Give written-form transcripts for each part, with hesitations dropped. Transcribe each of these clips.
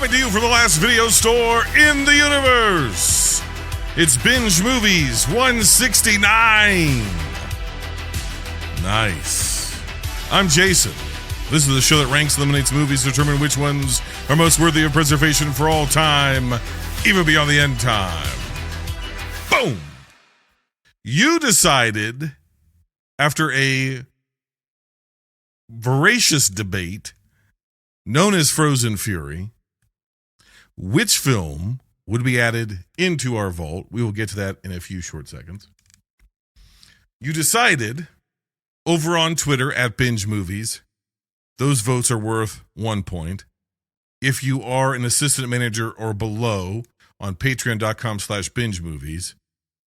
Coming to you from the last video store in the universe. It's Binge Movies 169. Nice. I'm Jason. This is the show that ranks and eliminates movies to determine which ones are most worthy of preservation for all time, even beyond the end time. Boom! You decided, after a voracious debate known as Frozen Fury, which film would be added into our vault. We will get to that in a few short seconds. You decided over on Twitter at Binge Movies, those votes are worth 1 point. If you are an assistant manager or below on patreon.com/binge movies,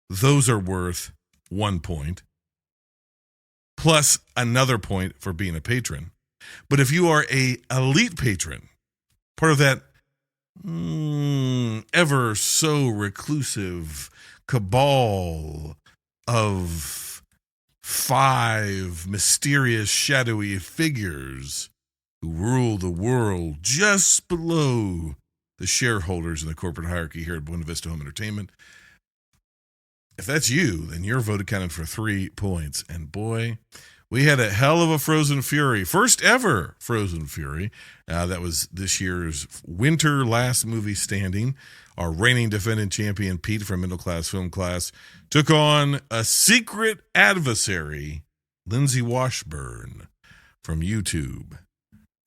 those are worth 1 point. Plus another point for being a patron. But if you are a elite patron, part of that ever so reclusive cabal of 5 mysterious shadowy figures who rule the world just below the shareholders in the corporate hierarchy here at Buena Vista Home Entertainment, if that's you, then your vote accounted for 3 points. And boy, we had a hell of a Frozen Fury. First ever Frozen Fury. That was this year's winter last movie standing. Our reigning defending champion, Pete from Middle Class Film Class, took on a secret adversary, Lindsay Washburn from YouTube,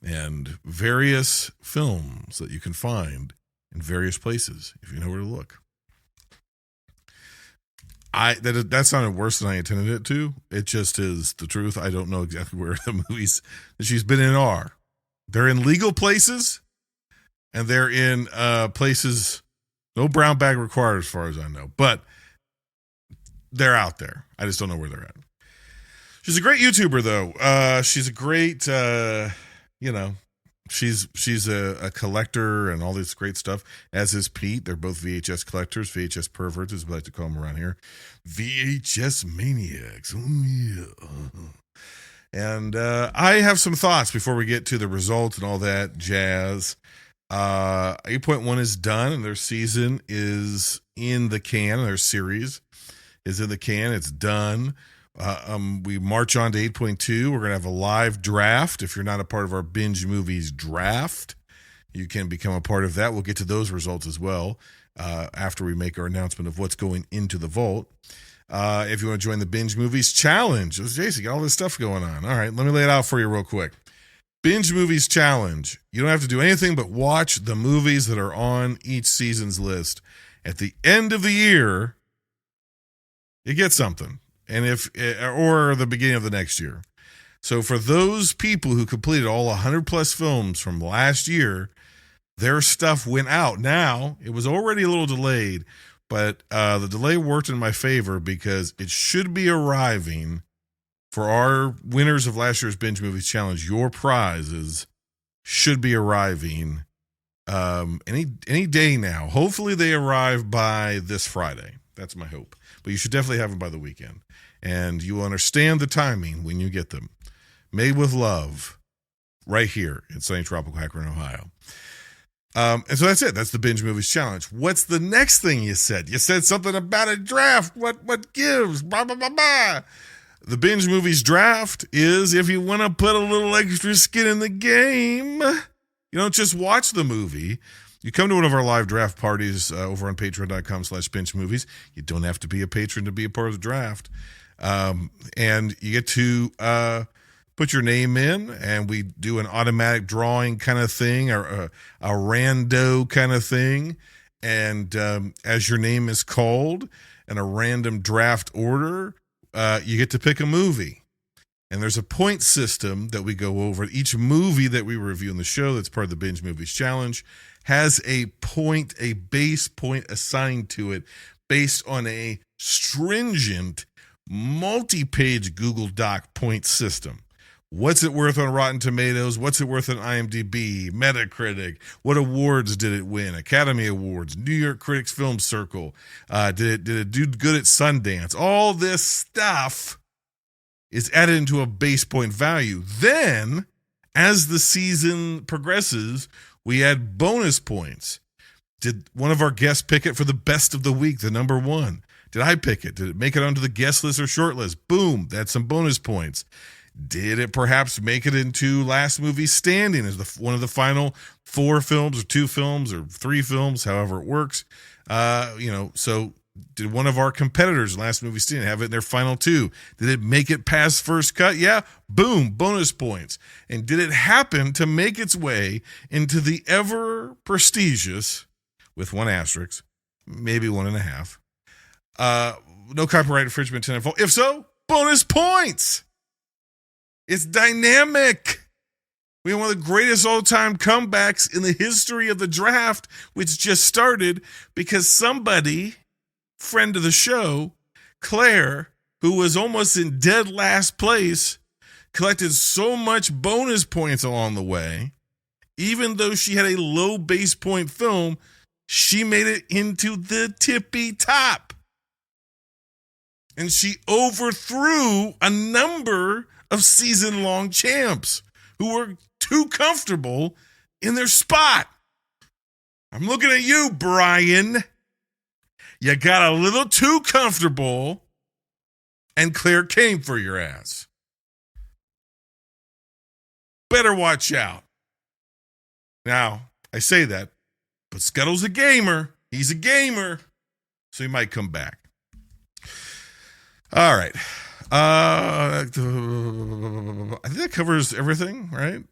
and various films that you can find in various places if you know where to look. That sounded worse than I intended it to. It just is the truth. I don't know exactly where the movies that she's been in are. They're in legal places, and they're in places no brown bag required as far as I know. But they're out there. I just don't know where they're at. She's a great YouTuber, though. She's a great, She's a collector and all this great stuff, as is Pete. They're both VHS collectors, VHS perverts, as we like to call them around here. VHS maniacs. Oh, yeah. And I have some thoughts before we get to the results and all that jazz. 8.1 is done, and their season is in the can. Their series is in the can. It's done. We march on to 8.2. We're going to have a live draft. If you're not a part of our Binge Movies draft, you can become a part of that. We'll get to those results as well after we make our announcement of what's going into the vault. If you want to join the Binge Movies Challenge, Jason, got all this stuff going on. All right, let me lay it out for you real quick. Binge Movies Challenge. You don't have to do anything but watch the movies that are on each season's list. At the end of the year, you get something. And or the beginning of the next year. So for those people who completed all 100 plus films from last year, their stuff went out. Now, it was already a little delayed, but the delay worked in my favor because it should be arriving for our winners of last year's Binge Movies Challenge. Your prizes should be arriving any day now. Hopefully they arrive by this Friday. That's my hope. But you should definitely have them by the weekend. And you will understand the timing when you get them. Made with love, right here in sunny tropical Akron, Ohio. And so that's it. That's the Binge Movies Challenge. What's the next thing you said? You said something about a draft. What gives? Blah, blah, blah, blah. The Binge Movies Draft is if you want to put a little extra skin in the game. You don't just watch the movie. You come to one of our live draft parties over on patreon.com/binge movies. You don't have to be a patron to be a part of the draft. And you get to put your name in, and we do an automatic drawing kind of thing, or a rando kind of thing. And as your name is called in a random draft order, you get to pick a movie. And there's a point system that we go over. Each movie that we review in the show that's part of the Binge Movies Challenge has a base point assigned to it based on a stringent multi-page Google Doc point system. What's it worth on Rotten Tomatoes? What's it worth on IMDb, Metacritic? What awards did it win? Academy Awards, New York Critics Film Circle. Did it do good at Sundance? All this stuff is added into a base point value. Then, as the season progresses, We had bonus points. Did one of our guests pick it for the best of the week, the number one? Did I pick it? Did it make it onto the guest list or short list? Boom, that's some bonus points. Did it perhaps make it into last movie standing as one of the final 4 films or 2 films or 3 films, however it works? So did one of our competitors, last movie standing, have it in their final 2? Did it make it past first cut? Yeah, boom, bonus points. And did it happen to make its way into the ever prestigious, with 1 asterisk, maybe 1.5, no copyright infringement 10 and full? If so, bonus points. It's dynamic. We have one of the greatest all-time comebacks in the history of the draft, which just started because somebody, friend of the show, Claire, who was almost in dead last place, collected so much bonus points along the way. Even though she had a low base point film, she made it into the tippy top. And she overthrew a number of season-long champs who were too comfortable in their spot. I'm looking at you, Brian. You got a little too comfortable, and Claire came for your ass. Better watch out. Now, I say that, but Scuttle's a gamer. He's a gamer, so he might come back. All right. I think that covers everything, right?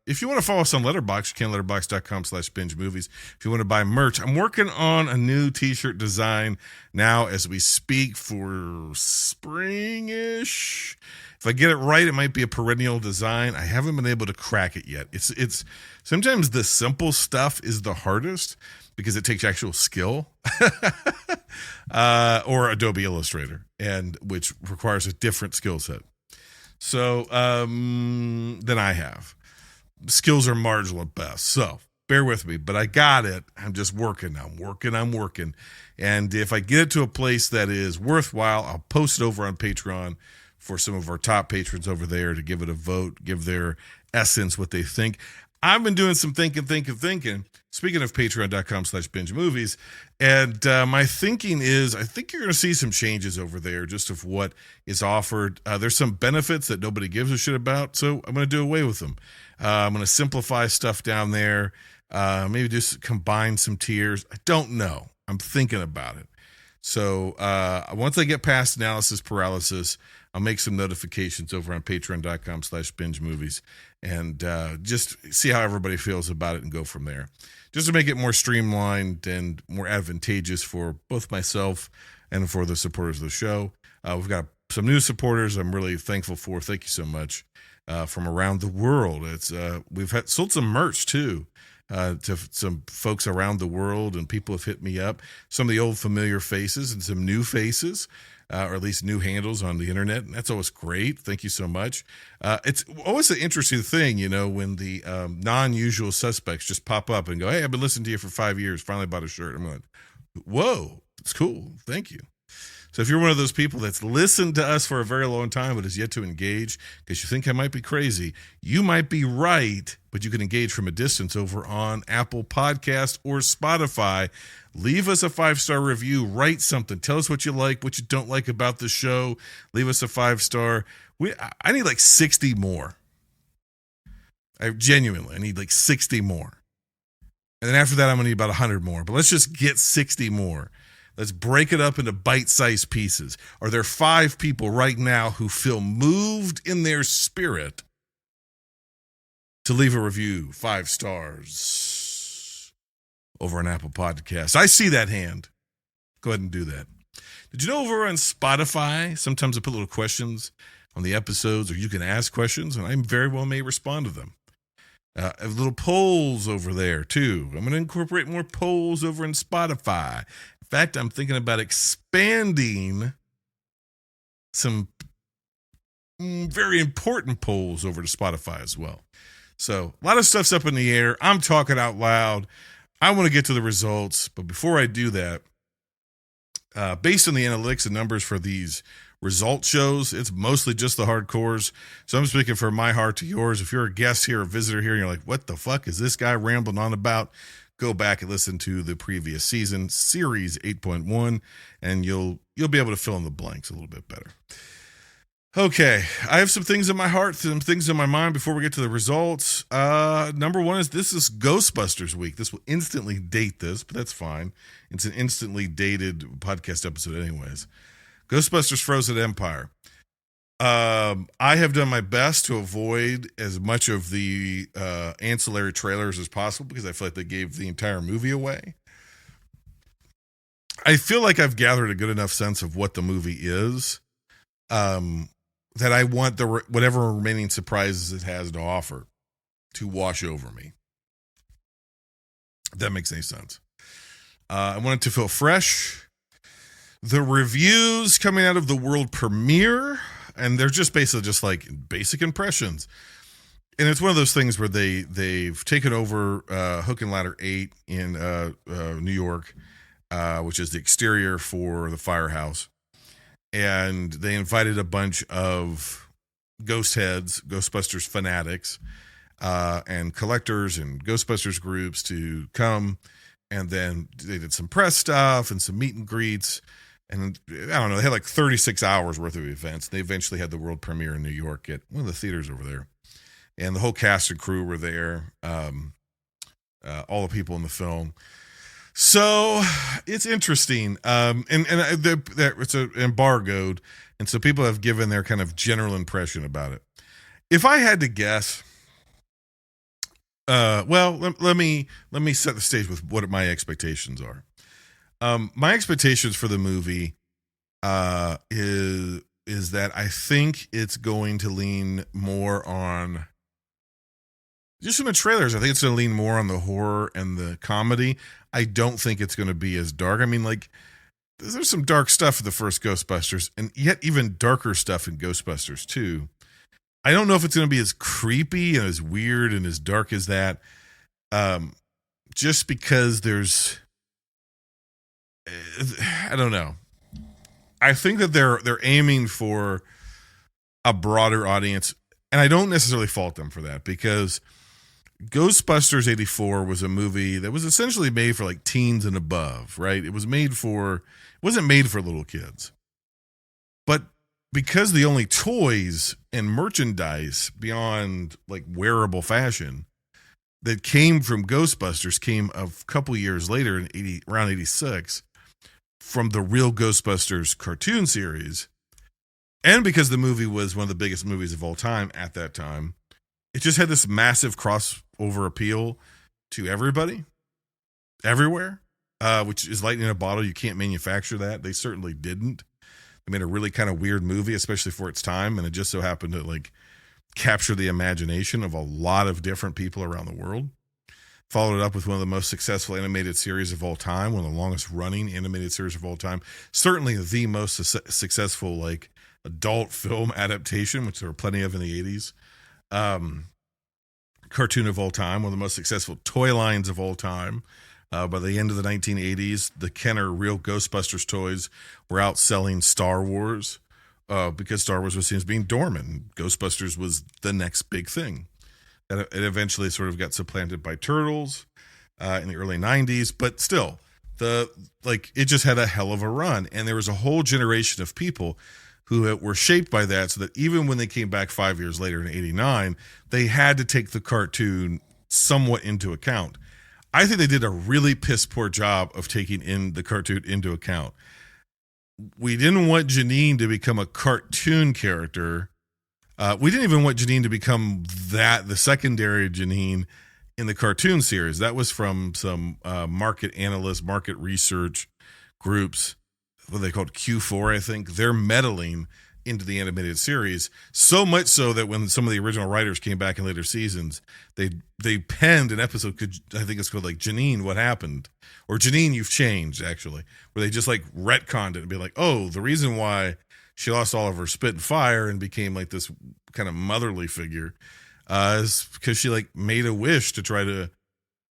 If you want to follow us on Letterboxd, you can, letterboxd.com/binge movies. If you want to buy merch, I'm working on a new t-shirt design now as we speak for spring-ish. If I get it right, it might be a perennial design. I haven't been able to crack it yet. It's sometimes the simple stuff is the hardest because it takes actual skill, or Adobe Illustrator, and which requires a different skill set. So, than I have. Skills are marginal at best. So bear with me, but I got it. I'm just working. I'm working. And if I get it to a place that is worthwhile, I'll post it over on Patreon for some of our top patrons over there to give it a vote, give their essence, what they think. I've been doing some thinking. Speaking of patreon.com/binge movies, and my thinking is I think you're going to see some changes over there just of what is offered. There's some benefits that nobody gives a shit about, so I'm going to do away with them. I'm going to simplify stuff down there, maybe just combine some tiers. I don't know. I'm thinking about it. So once I get past analysis paralysis, I'll make some notifications over on patreon.com/binge movies and just see how everybody feels about it and go from there. Just to make it more streamlined and more advantageous for both myself and for the supporters of the show. We've got some new supporters I'm really thankful for. Thank you so much from around the world. We've sold some merch too to some folks around the world, and people have hit me up. Some of the old familiar faces and some new faces. Or at least new handles on the internet. And that's always great. Thank you so much. It's always an interesting thing, when the non-usual suspects just pop up and go, hey, I've been listening to you for 5 years. Finally bought a shirt. I'm like, whoa, it's cool. Thank you. So if you're one of those people that's listened to us for a very long time but has yet to engage because you think I might be crazy, you might be right, but you can engage from a distance over on Apple Podcast or Spotify. Leave us a 5-star review. Write something. Tell us what you like, what you don't like about the show. Leave us a 5-star. I need like 60 more. I need like 60 more. And then after that, I'm going to need about 100 more. But let's just get 60 more. Let's break it up into bite-sized pieces. Are there 5 people right now who feel moved in their spirit to leave a review, 5 stars, over on Apple Podcasts? I see that hand. Go ahead and do that. Did you know over on Spotify, sometimes I put little questions on the episodes, or you can ask questions, and I very well may respond to them. I have little polls over there, too. I'm going to incorporate more polls over in Spotify. In fact, I'm thinking about expanding some very important polls over to Spotify as well. So a lot of stuff's up in the air. I'm talking out loud. I want to get to the results. But before I do that, based on the analytics and numbers for these result shows. It's mostly just the hardcores. So I'm speaking from my heart to yours. If you're a guest here, a visitor here, and you're like, what the fuck is this guy rambling on about? Go back and listen to the previous season, series 8.1, and you'll be able to fill in the blanks a little bit better. Okay, I have some things in my heart, some things in my mind before we get to the results. Number one is this is Ghostbusters week. This will instantly date this, but that's fine. It's an instantly dated podcast episode anyways. Ghostbusters Frozen Empire. I have done my best to avoid as much of the ancillary trailers as possible because I feel like they gave the entire movie away. I feel like I've gathered a good enough sense of what the movie is. That I want whatever remaining surprises it has to offer to wash over me. If that makes any sense. I want it to feel fresh. The reviews coming out of the world premiere, and they're just basically just like basic impressions. And it's one of those things where they've taken over Hook and Ladder 8 in New York, which is the exterior for the firehouse. And they invited a bunch of ghost heads, Ghostbusters fanatics, and collectors and Ghostbusters groups to come. And then they did some press stuff and some meet and greets. And I don't know, they had like 36 hours worth of events. They eventually had the world premiere in New York at one of the theaters over there. And the whole cast and crew were there, all the people in the film. So it's interesting, it's embargoed, and so people have given their kind of general impression about it. If I had to guess, let me set the stage with what my expectations are. My expectations for the movie is that I think it's going to lean more on. Just from the trailers, I think it's going to lean more on the horror and the comedy. I don't think it's going to be as dark. I mean, like, there's some dark stuff in the first Ghostbusters, and yet even darker stuff in Ghostbusters 2. I don't know if it's going to be as creepy and as weird and as dark as that. Just because there's, I don't know. I think that they're aiming for a broader audience, and I don't necessarily fault them for that because Ghostbusters 84 was a movie that was essentially made for like teens and above, right? It wasn't made for little kids. But because the only toys and merchandise beyond like wearable fashion that came from Ghostbusters came a couple years later in around 86 from the real Ghostbusters cartoon series. And because the movie was one of the biggest movies of all time at that time, it just had this massive crossover appeal to everybody, everywhere, which is lightning in a bottle. You can't manufacture that. They certainly didn't. They made a really kind of weird movie, especially for its time, and it just so happened to like capture the imagination of a lot of different people around the world. Followed it up with one of the most successful animated series of all time, one of the longest running animated series of all time. Certainly the most successful like adult film adaptation, which there were plenty of in the 80s. Cartoon of all time, one of the most successful toy lines of all time. By the end of the 1980s, the Kenner real Ghostbusters toys were outselling Star Wars because Star Wars was seen as being dormant. Ghostbusters was the next big thing. And it eventually sort of got supplanted by Turtles in the early 90s, but still, it just had a hell of a run. And there was a whole generation of people who were shaped by that, so that even when they came back 5 years later in 89, they had to take the cartoon somewhat into account. I think they did a really piss poor job of taking in the cartoon into account. We didn't want Janine to become a cartoon character. We didn't even want Janine to become the secondary Janine in the cartoon series. That was from some market analysts, market research groups, what they called Q4, I think. They're meddling into the animated series, so much so that when some of the original writers came back in later seasons, they penned an episode, I think it's called like Janine, What Happened? Or Janine, You've Changed, actually, where they just like retconned it and be like, oh, the reason why she lost all of her spit and fire and became like this kind of motherly figure is because she like made a wish to try to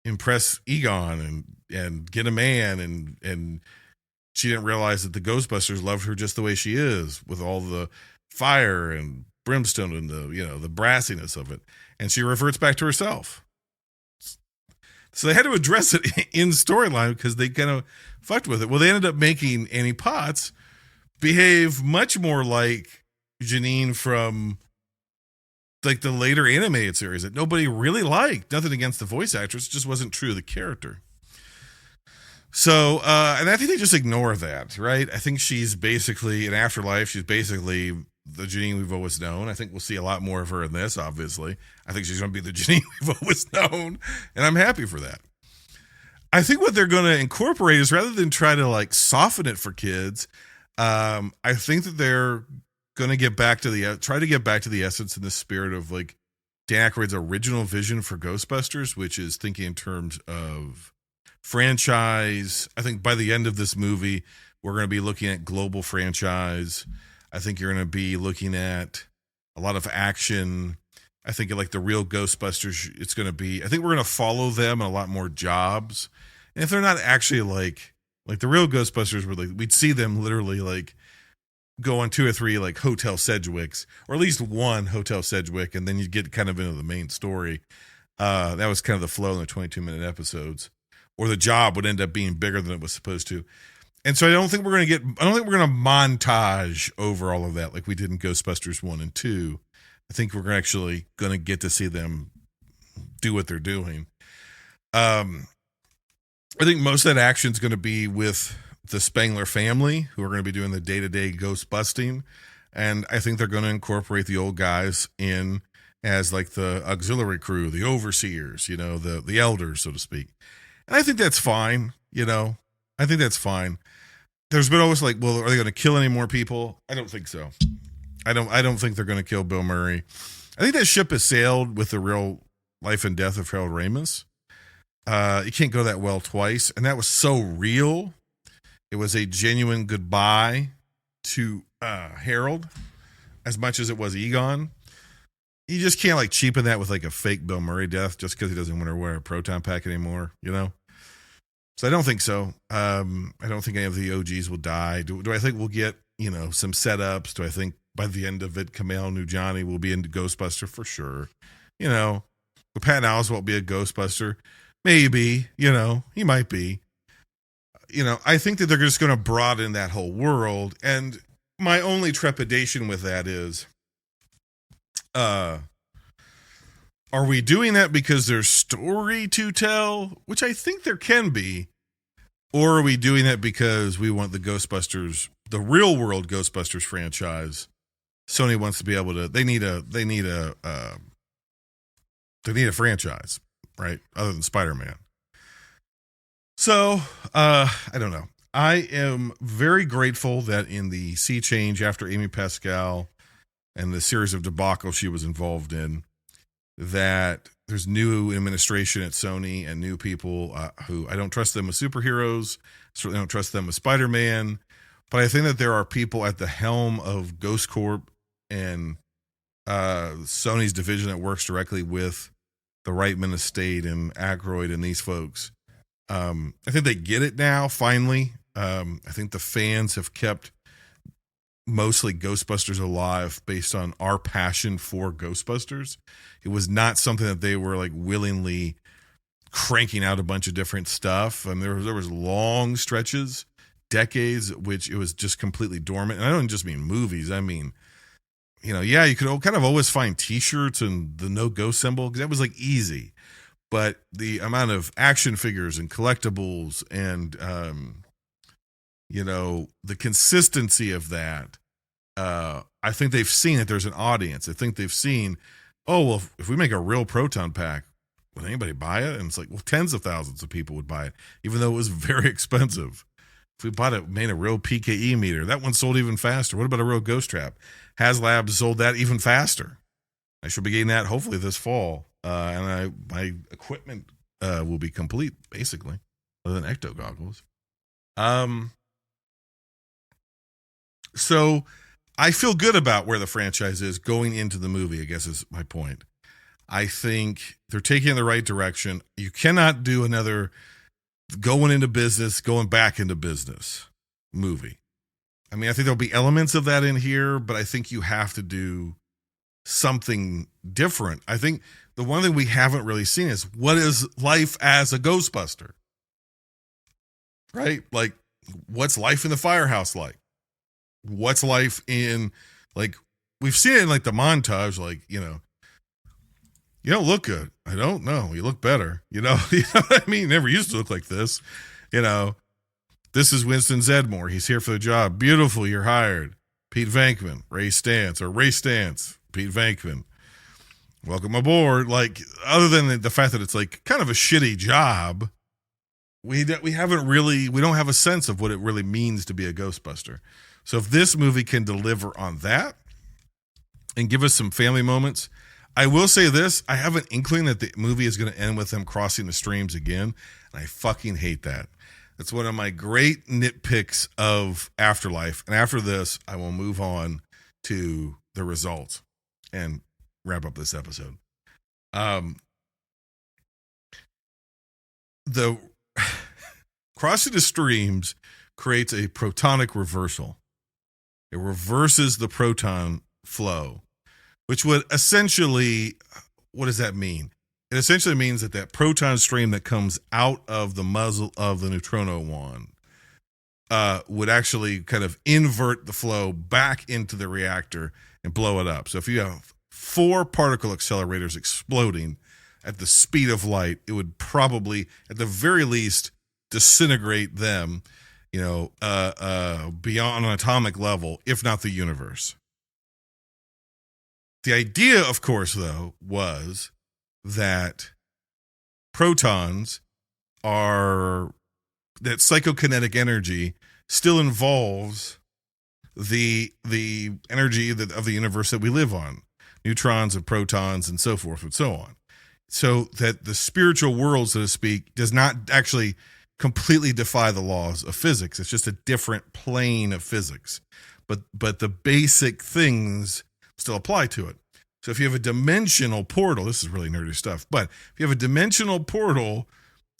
impress Egon and get a man and she didn't realize that the Ghostbusters loved her just the way she is, with all the fire and brimstone and the brassiness of it. And she reverts back to herself. So they had to address it in storyline because they kind of fucked with it. Well, they ended up making Annie Potts behave much more like Janine from like the later animated series that nobody really liked. Nothing against the voice actress, just wasn't true to the character. So, and I think they just ignore that, right? I think she's basically in Afterlife. She's basically the Janine we've always known. I think we'll see a lot more of her in this, obviously. I think she's going to be the Janine we've always known, and I'm happy for that. I think what they're going to incorporate is, rather than try to like soften it for kids, I think that they're going to try to get back to the essence and the spirit of like Dan Aykroyd's original vision for Ghostbusters, which is thinking in terms of franchise. I think by the end of this movie, we're going to be looking at global franchise. I think you're going to be looking at a lot of action. I think like the real Ghostbusters, it's going to be, I think we're going to follow them in a lot more jobs. And if they're not actually like the real Ghostbusters were like, we'd see them literally like go on 2 or 3 like Hotel Sedgwicks, or at least one Hotel Sedgwick. And then you'd get kind of into the main story. That was kind of the flow in the 22-minute episodes, or the job would end up being bigger than it was supposed to. And so I don't think we're going to montage over all of that like we did in Ghostbusters 1 and 2. I think we're actually going to get to see them do what they're doing. I think most of that action is going to be with the Spengler family, who are going to be doing the day-to-day ghost busting. And I think they're going to incorporate the old guys in as like the auxiliary crew, the overseers, the elders, so to speak. And I think that's fine. I think that's fine. There's been always like, well, are they going to kill any more people? I don't think so. I don't think they're going to kill Bill Murray. I think that ship has sailed with the real life and death of Harold Ramis. You can't go that well twice. And that was so real. It was a genuine goodbye to Harold as much as it was Egon. You just can't like cheapen that with like a fake Bill Murray death just because he doesn't want to wear a proton pack anymore, So I don't think so. I don't think any of the OGs will die. Do I think we'll get, some setups? Do I think by the end of it, Kumail Nanjiani will be into Ghostbuster for sure? But Patton Oswalt will be a Ghostbuster. Maybe, he might be. I think that they're just going to broaden that whole world. And my only trepidation with that is, are we doing that because there's story to tell, which I think there can be, or are we doing that because we want the Ghostbusters, the real world Ghostbusters franchise? Sony wants to be able to. They need a franchise, right? Other than Spider-Man. So I don't know. I am very grateful that in the sea change after Amy Pascal and the series of debacle she was involved in, that there's new administration at Sony and new people who I don't trust them with superheroes. Certainly don't trust them with Spider-Man. But I think that there are people at the helm of Ghost Corp and Sony's division that works directly with the Reitman estate and Aykroyd and these folks. I think they get it now, finally. I think the fans have kept mostly Ghostbusters alive based on our passion for Ghostbusters. It was not something that they were like willingly cranking out a bunch of different stuff. And there was long stretches, decades, which it was just completely dormant. And I don't just mean movies. I mean, you could kind of always find t-shirts and the no ghost symbol because that was like easy. But the amount of action figures and collectibles and, the consistency of that, I think they've seen that there's an audience. I think they've seen, if we make a real proton pack, would anybody buy it? And it's like, well, tens of thousands of people would buy it, even though it was very expensive. If we made a real PKE meter, that one sold even faster. What about a real ghost trap? HasLab sold that even faster. I should be getting that hopefully this fall. And my equipment will be complete, basically, other than ecto goggles. So I feel good about where the franchise is going into the movie, I guess is my point. I think they're taking it in the right direction. You cannot do another going into business, going back into business. movie. I mean, I think there'll be elements of that in here, but I think you have to do something different. I think the one thing we haven't really seen is what is life as a Ghostbuster, right? Like, what's life in the firehouse like? What's life in, like, we've seen it in like the montage, like, you don't look good. I don't know. You look better. You know what I mean? You never used to look like this. This is Winston Zedmore. He's here for the job. Beautiful. You're hired. Pete Venkman, Ray Stantz, Pete Venkman. Welcome aboard. Like, other than the fact that it's like kind of a shitty job, we don't have a sense of what it really means to be a Ghostbuster. So if this movie can deliver on that and give us some family moments, I will say this, I have an inkling that the movie is going to end with them crossing the streams again, and I fucking hate that. That's one of my great nitpicks of Afterlife. And after this, I will move on to the results and wrap up this episode. The crossing the streams creates a protonic reversal. It reverses the proton flow, which would essentially, what does that mean? It essentially means that proton stream that comes out of the muzzle of the neutrino wand would actually kind of invert the flow back into the reactor and blow it up. So if you have 4 particle accelerators exploding at the speed of light, it would probably, at the very least, disintegrate them, beyond an atomic level, if not the universe. The idea, of course, though, was that protons that psychokinetic energy still involves the energy of the universe that we live on, neutrons and protons and so forth and so on. So that the spiritual world, so to speak, does not actually completely defy the laws of physics. It's just a different plane of physics. But the basic things still apply to it. So if you have a dimensional portal, this is really nerdy stuff, but if you have a dimensional portal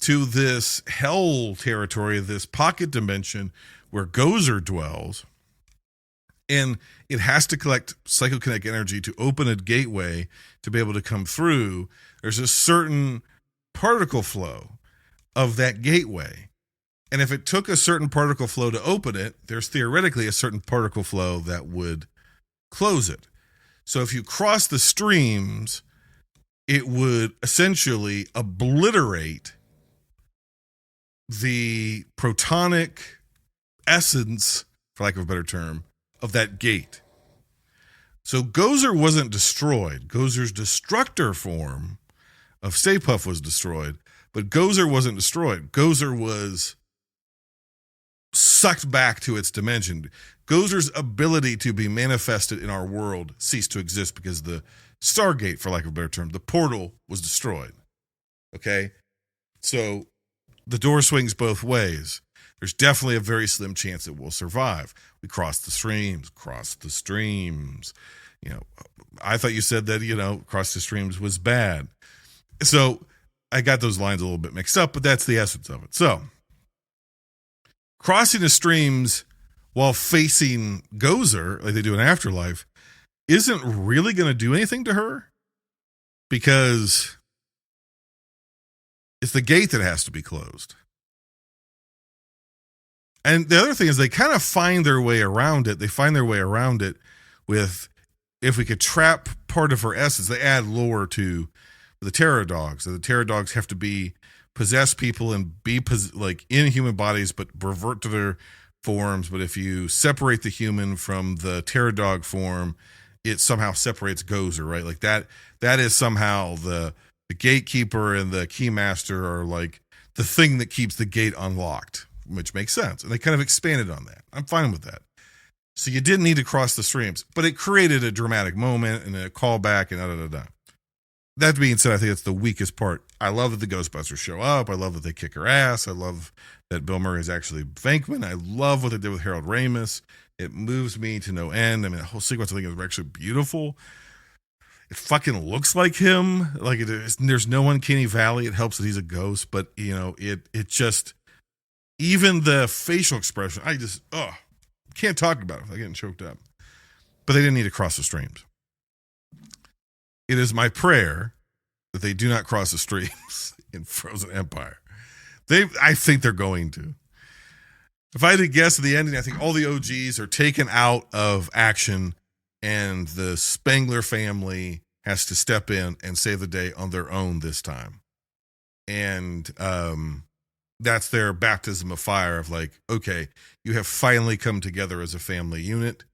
to this hell territory, this pocket dimension where Gozer dwells, and it has to collect psychokinetic energy to open a gateway to be able to come through, there's a certain particle flow of that gateway. And if it took a certain particle flow to open it, there's theoretically a certain particle flow that would close it. So if you cross the streams, it would essentially obliterate the protonic essence, for lack of a better term, of that gate. So Gozer wasn't destroyed. Gozer's destructor form of Stay Puft was destroyed, but Gozer wasn't destroyed. Gozer was sucked back to its dimension. Gozer's ability to be manifested in our world ceased to exist because the Stargate, for lack of a better term, the portal was destroyed. Okay? So the door swings both ways. There's definitely a very slim chance it will survive. We crossed the streams. I thought you said that, cross the streams was bad. So I got those lines a little bit mixed up, but that's the essence of it. So crossing the streams while facing Gozer, like they do in Afterlife, isn't really going to do anything to her because it's the gate that has to be closed. And the other thing is they kind of find their way around it. They find their way around it with, if we could trap part of her essence, they add lore to the terror dogs. So the terror dogs have to possess people and be in human bodies, but revert to their forms. But if you separate the human from the terror dog form, it somehow separates Gozer, right? Like that is somehow the gatekeeper and the keymaster are like the thing that keeps the gate unlocked, which makes sense. And they kind of expanded on that. I'm fine with that. So you didn't need to cross the streams, but it created a dramatic moment and a callback and da-da-da-da. That being said, I think it's the weakest part. I love that the Ghostbusters show up. I love that they kick her ass. I love that Bill Murray is actually Venkman. I love what they did with Harold Ramis. It moves me to no end. I mean, the whole sequence I think is actually beautiful. It fucking looks like him. Like there's no uncanny valley. It helps that he's a ghost, but it just even the facial expression, I just, can't talk about it without getting choked up. But they didn't need to cross the streams. It is my prayer that they do not cross the streams in Frozen Empire. I think they're going to. If I had to guess at the ending, I think all the OGs are taken out of action and the Spengler family has to step in and save the day on their own this time. And that's their baptism of fire of like, okay, you have finally come together as a family unit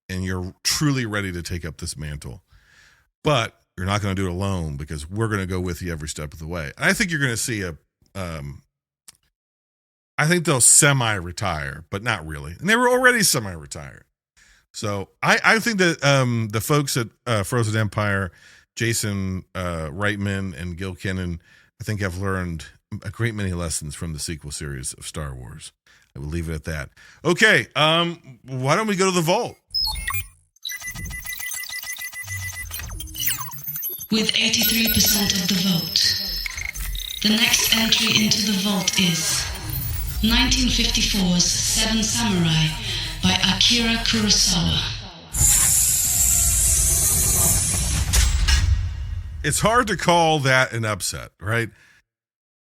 and you're truly ready to take up this mantle. But you're not going to do it alone because we're going to go with you every step of the way. And I think you're going to see I think they'll semi-retire, but not really. And they were already semi-retired. So I think that the folks at Frozen Empire, Jason Reitman and Gil Kinnan, I think have learned a great many lessons from the sequel series of Star Wars. I will leave it at that. Okay, why don't we go to the vault? With 83% of the vote, the next entry into the vault is 1954's Seven Samurai by Akira Kurosawa. It's hard to call that an upset, right?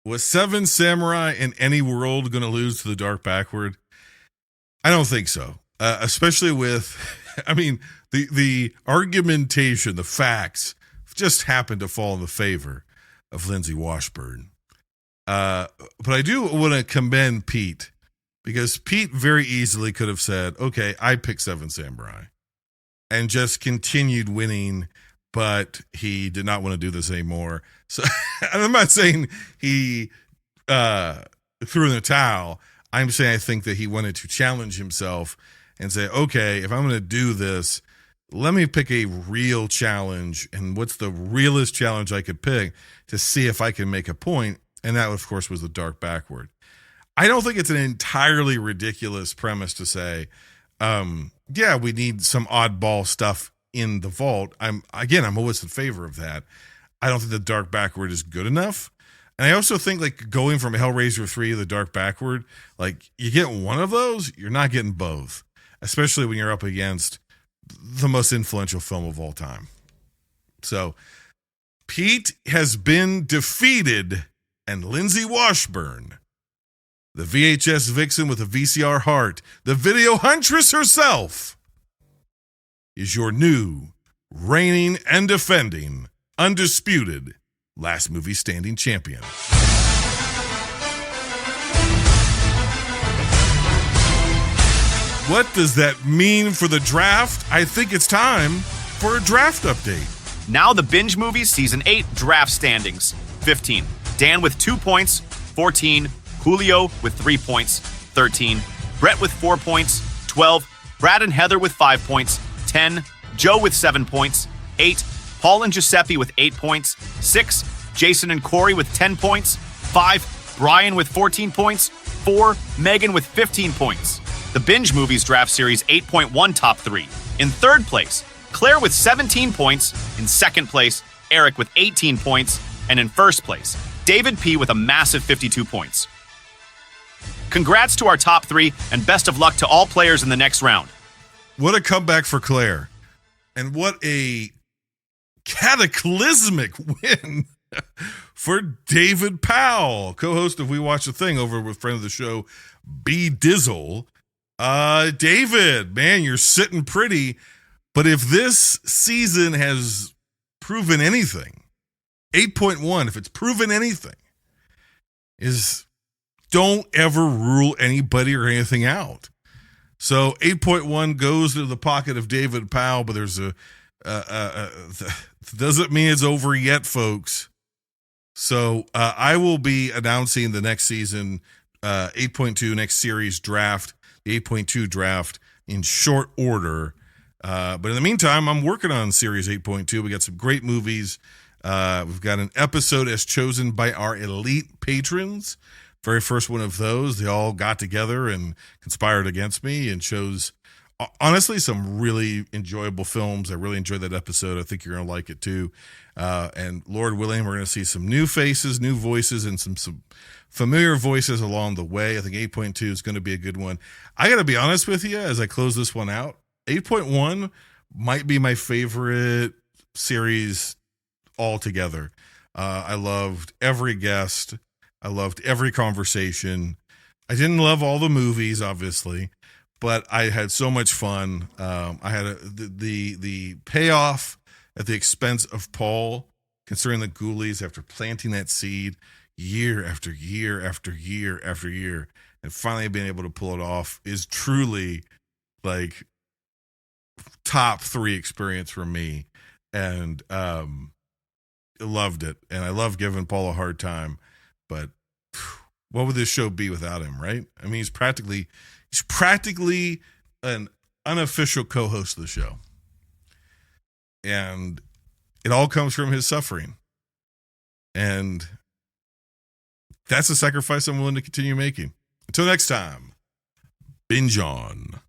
Was Seven Samurai in any world going to lose to The Dark Backward? I don't think so. Especially with, I mean, the argumentation, the facts just happened to fall in the favor of Lindsay Washburn. But I do want to commend Pete because Pete very easily could have said, okay, I picked Seven Samurai and just continued winning, but he did not want to do this anymore. So I'm not saying he threw in the towel. I'm saying I think that he wanted to challenge himself and say, okay, if I'm going to do this, let me pick a real challenge. And what's the realest challenge I could pick to see if I can make a point? And that, of course, was The Dark Backward. I don't think it's an entirely ridiculous premise to say, yeah, we need some oddball stuff in the vault. I'm always in favor of that. I don't think The Dark Backward is good enough. And I also think like going from Hellraiser 3 to The Dark Backward, like you get one of those, you're not getting both, especially when you're up against the most influential film of all time. So Pete has been defeated, and Lindsay Washburn, the VHS vixen with a VCR heart, the video huntress herself, is your new, reigning and defending, undisputed Last Movie Standing champion. What does that mean for the draft? I think it's time for a draft update. Now the Binge Movies Season 8 draft standings. 15. Dan with 2 points. 14. Julio with 3 points. 13. Brett with 4 points. 12. Brad and Heather with 5 points. 10. Joe with 7 points. 8. Paul and Giuseppe with 8 points. 6. Jason and Corey with 10 points. 5. Brian with 14 points. 4. Megan with 15 points. The Binge Movies Draft Series 8.1 Top 3. In third place, Claire with 17 points. In second place, Eric with 18 points. And in first place, David P. with a massive 52 points. Congrats to our top 3, and best of luck to all players in the next round. What a comeback for Claire. And what a cataclysmic win for David Powell, co-host of We Watch the Thing over with friend of the show, B. Dizzle. David, man, you're sitting pretty. But if this season has proven anything, 8.1, if it's proven anything, is don't ever rule anybody or anything out. So 8.1 goes to the pocket of David Powell, but there's doesn't mean it's over yet, folks. So I will be announcing the next season, 8.2 next series draft, the 8.2 draft in short order. But in the meantime, I'm working on series 8.2. We got some great movies. We've got an episode as chosen by our elite patrons. Very first one of those, they all got together and conspired against me and chose honestly, some really enjoyable films. I really enjoyed that episode. I think you're going to like it too. And Lord willing, we're going to see some new faces, new voices, and some familiar voices along the way. I think 8.2 is going to be a good one. I got to be honest with you as I close this one out. 8.1 might be my favorite series altogether. I loved every guest. I loved every conversation. I didn't love all the movies, obviously, but I had so much fun. I had the payoff at the expense of Paul, considering the Ghoulies after planting that seed year after year after year after year, and finally being able to pull it off is truly like top 3 experience for me. And loved it, and I love giving Paul a hard time, but what would this show be without him, right? I mean, he's practically an unofficial co-host of the show, and it all comes from his suffering, and that's a sacrifice I'm willing to continue making. Until next time, binge on.